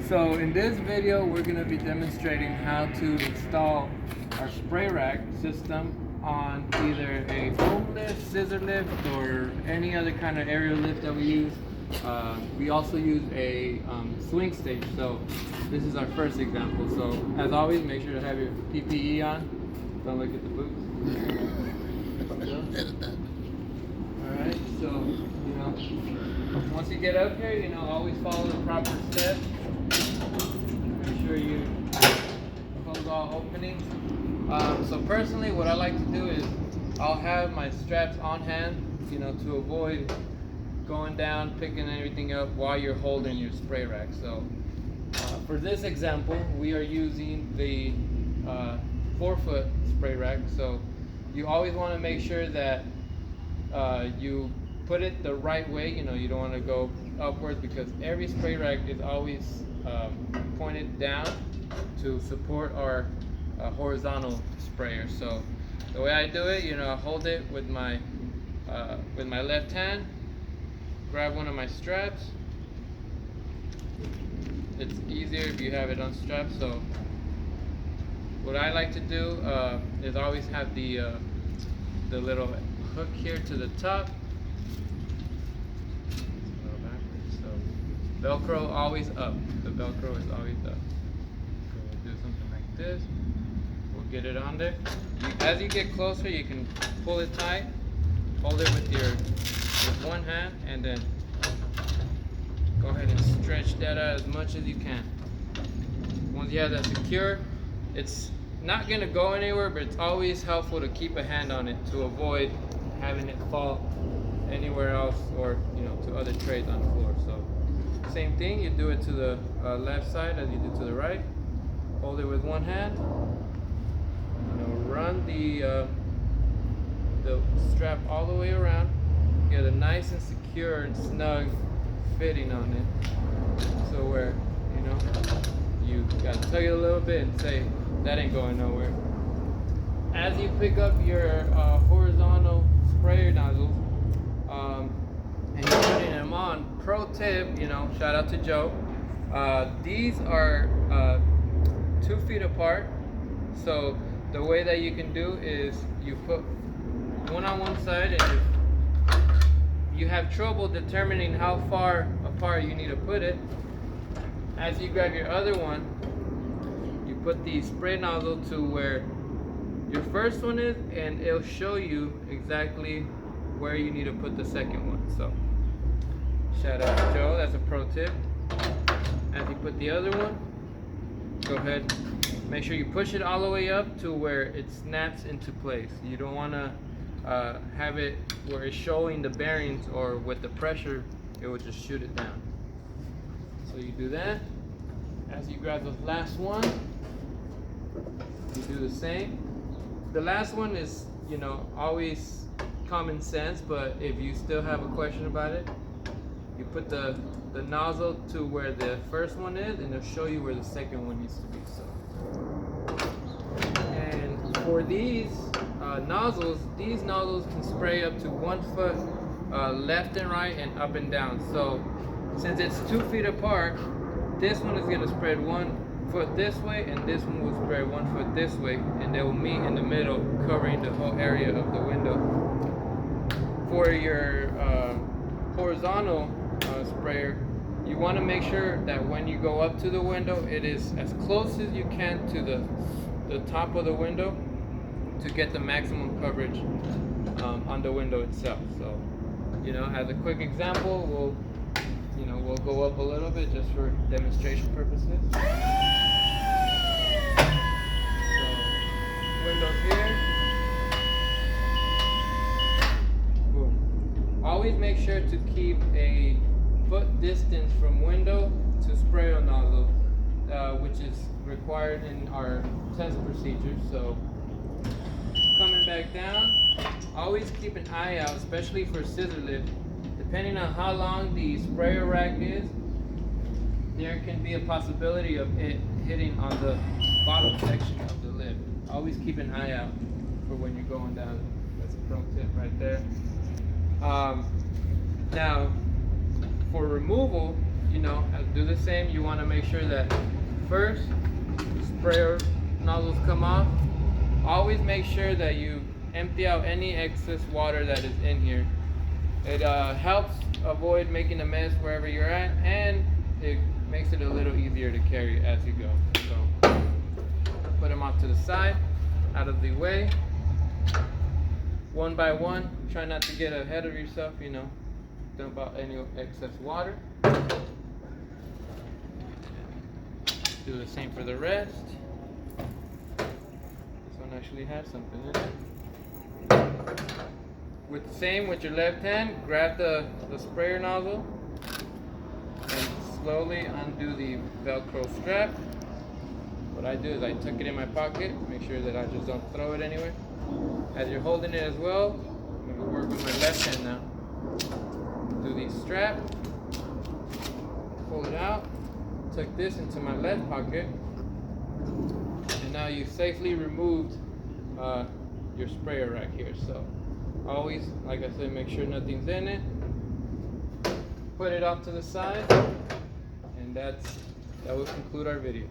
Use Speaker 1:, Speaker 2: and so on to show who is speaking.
Speaker 1: So in this video, we're going to be demonstrating how to install our spray rack system on either a boom lift, scissor lift, or any other kind of aerial lift that we use. We also use a swing stage. So this is our first example. So as always, make sure to have your PPE on. Don't look at the boots. Alright, so, once you get up here, always follow the proper steps. Make sure you close all openings. So personally, what I like to do is I'll have my straps on hand, to avoid going down, picking everything up while you're holding your spray rack. So for this example, we are using the 4-foot spray rack. So you always want to make sure that you put it the right way. You don't want to go upwards, because every spray rack is always pointed down to support our horizontal sprayer. So the way I do it, I hold it with my left hand, grab one of my straps. It's easier if you have it unstrapped. So what I like to do is always have the little hook here to the top. So Velcro always up. The Velcro is always up. So we'll do something like this. We'll get it on there. As you get closer, you can pull it tight. Hold it with one hand, and then go ahead and stretch that out as much as you can. Once you have that secure, it's not going to go anywhere, but it's always helpful to keep a hand on it to avoid having it fall anywhere else, or to other trays on the floor. So same thing, you do it to the left side as you do to the right. Hold it with one hand. Run the strap all the way around. Get a nice and secure and snug fitting on it. So where you gotta tug it a little bit and say that ain't going nowhere. As you pick up your horizontal sprayer nozzles and you're putting them on, pro tip, shout out to Joe. These are 2 feet apart. So the way that you can do is you put one on one side, and if you have trouble determining how far apart you need to put it, as you grab your other one, you put the spray nozzle to where your first one is, and it'll show you exactly where you need to put the second one. So shout out to Joe, that's a pro tip. As you put the other one, go ahead, make sure you push it all the way up to where it snaps into place. You don't want to have it where it's showing the bearings, or with the pressure it will just shoot it down. So you do that. As you grab the last one, you do the same. The last one is always common sense, but if you still have a question about it, you put the nozzle to where the first one is, and it'll show you where the second one needs to be. So, and for these nozzles can spray up to 1 foot left and right and up and down. So since it's 2 feet apart, this one is going to spread 1 foot this way, and this one will spread 1 foot this way, and they will meet in the middle, covering the whole area of the window. For your horizontal sprayer, you want to make sure that when you go up to the window, it is as close as you can to the top of the window to get the maximum coverage on the window itself. So, as a quick example, we'll go up a little bit just for demonstration purposes. So, windows here. Boom. Always make sure to keep a foot distance from window to sprayer nozzle, which is required in our test procedure. So coming back down, always keep an eye out, especially for scissor lift. Depending on how long the sprayer rack is, there can be a possibility of it hitting on the bottom section of the lift. Always keep an eye out for when you're going down. That's a pro tip right there. Now, for removal, you know, do the same. You want to make sure that first sprayer nozzles come off. Always make sure that you empty out any excess water that is in here. It helps avoid making a mess wherever you're at, and it makes it a little easier to carry as you go. So put them off to the side, out of the way, one by one. Try not to get ahead of yourself, you know, dump out any excess water. Do the same for the rest. This one actually has something in it. With the same, with your left hand, grab the sprayer nozzle and slowly undo the Velcro strap. What I do is I tuck it in my pocket, make sure that I just don't throw it anywhere. As you're holding it as well, I'm going to work with my left hand now. Do the strap, pull it out, tuck this into my left pocket, and now you've safely removed your sprayer rack here. So always, like I said, make sure nothing's in it. Put it off to the side, and that will conclude our video.